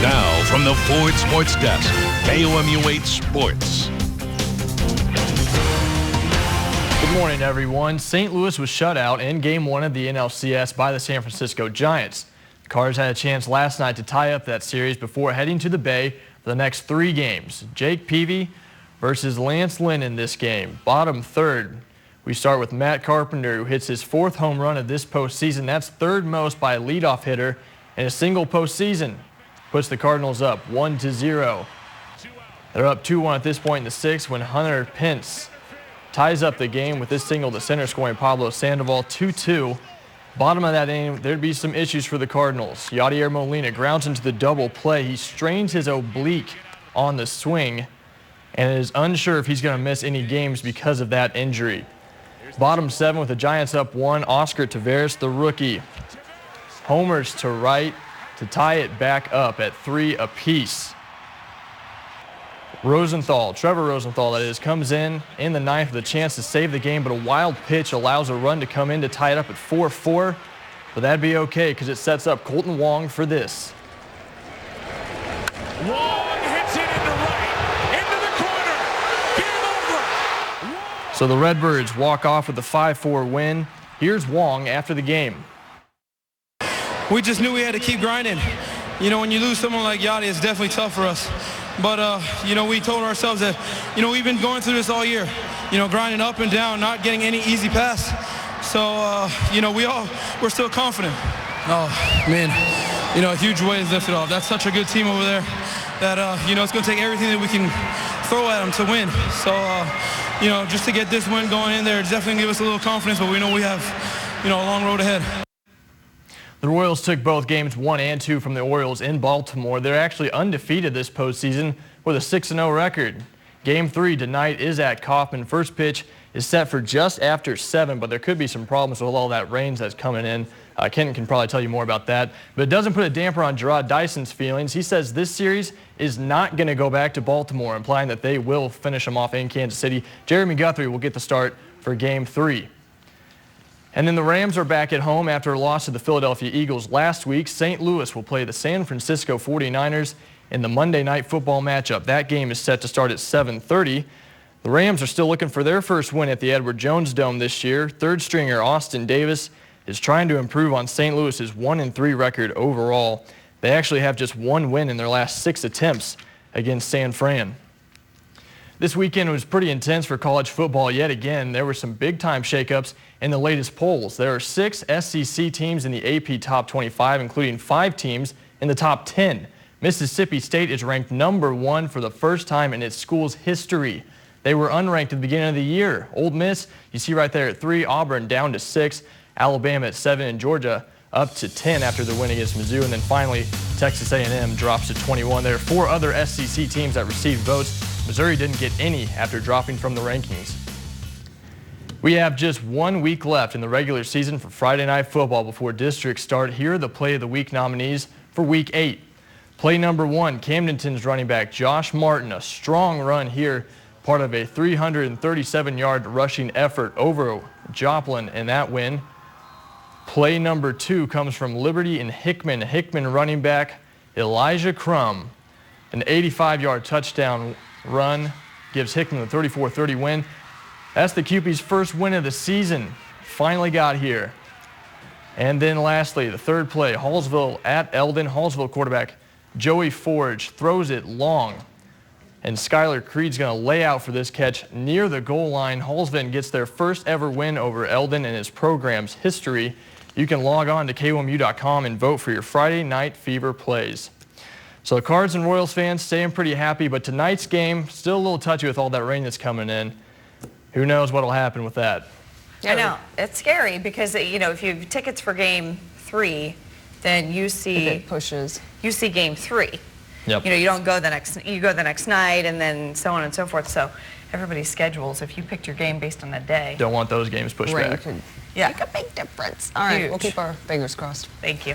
Now, from the Ford Sports Desk, KOMU 8 Sports. Good morning, everyone. St. Louis was shut out in Game 1 of the NLCS by the San Francisco Giants. The Cards had a chance last night to tie up that series before heading to the Bay for the next 3 games. Jake Peavy versus Lance Lynn in this game. Bottom third, we start with Matt Carpenter, who hits his 4th home run of this postseason. That's 3rd most by a leadoff hitter in a single postseason. Puts the Cardinals up 1-0. They're up 2-1 at this point in the 6th when Hunter Pence ties up the game with this single to center, scoring Pablo Sandoval 2-2. Bottom of that inning, there'd be some issues for the Cardinals. Yadier Molina grounds into the double play. He strains his oblique on the swing and is unsure if he's going to miss any games because of that injury. Bottom 7 with the Giants up 1, Oscar Taveras, the rookie, homers to right to tie it back up at 3 apiece. Trevor Rosenthal that is, comes in the 9th with a chance to save the game, but a wild pitch allows a run to come in to tie it up at 4-4. But that'd be okay because it sets up Colton Wong for this. Wong hits it into right, into the corner. Game over. So the Redbirds walk off with a 5-4 win. Here's Wong after the game. We just knew we had to keep grinding. You know, when you lose someone like Yadi, it's definitely tough for us. But, you know, we told ourselves that, you know, we've been going through this all year, you know, grinding up and down, not getting any easy pass. So, you know, we're still confident. Oh, man, you know, a huge weight is lifted off. That's such a good team over there that, you know, it's going to take everything that we can throw at them to win. So, you know, just to get this win going in there, definitely give us a little confidence, but we know we have, you know, a long road ahead. The Royals took both games 1 and 2 from the Orioles in Baltimore. They're actually undefeated this postseason with a 6-0 record. Game 3 tonight is at Kauffman. First pitch is set for just after 7, but there could be some problems with all that rain that's coming in. Kenton can probably tell you more about that. But it doesn't put a damper on Gerard Dyson's feelings. He says this series is not going to go back to Baltimore, implying that they will finish them off in Kansas City. Jeremy Guthrie will get the start for Game 3. And then the Rams are back at home after a loss to the Philadelphia Eagles last week. St. Louis will play the San Francisco 49ers in the Monday Night Football matchup. That game is set to start at 7:30. The Rams are still looking for their first win at the Edward Jones Dome this year. Third stringer Austin Davis is trying to improve on St. Louis's 1-3 record overall. They actually have just 1 win in their last 6 attempts against San Fran. This weekend was pretty intense for college football yet again. There were some big-time shakeups in the latest polls. There are 6 SEC teams in the AP Top 25, including 5 teams in the top 10. Mississippi State is ranked number 1 for the first time in its school's history. They were unranked at the beginning of the year. Ole Miss, you see right there at 3, Auburn down to 6, Alabama at 7, and Georgia up to 10 after the win against Mizzou. And then finally, Texas A&M drops to 21. There are 4 other SEC teams that received votes. Missouri didn't get any after dropping from the rankings. We have just 1 week left in the regular season for Friday Night Football before districts start. Here are the Play of the Week nominees for Week 8. Play number 1, Camdenton's running back Josh Martin. A strong run here, part of a 337-yard rushing effort over Joplin in that win. Play number 2 comes from Liberty and Hickman. Hickman running back Elijah Crum. An 85-yard touchdown run gives Hickman the 34-30 win. That's the Cupid's first win of the season. Finally got here. And then lastly, the third play, Hallsville at Eldon. Hallsville quarterback Joey Forge throws it long. And Skylar Creed's going to lay out for this catch near the goal line. Hallsville gets their first ever win over Eldon in his program's history. You can log on to KOMU.com and vote for your Friday Night Fever plays. So the Cards and Royals fans staying pretty happy, but tonight's game still a little touchy with all that rain that's coming in. Who knows what will happen with that? I know. It's scary because, you know, if you have tickets for Game 3, then you see it pushes. You see Game 3. Yep. You know, you don't go the next. You go the next night, and then so on and so forth. So everybody's schedules. If you picked your game based on that day, don't want those games pushed back. Yeah, make a big difference. All right, Huge. we'll keep our fingers crossed. Thank you.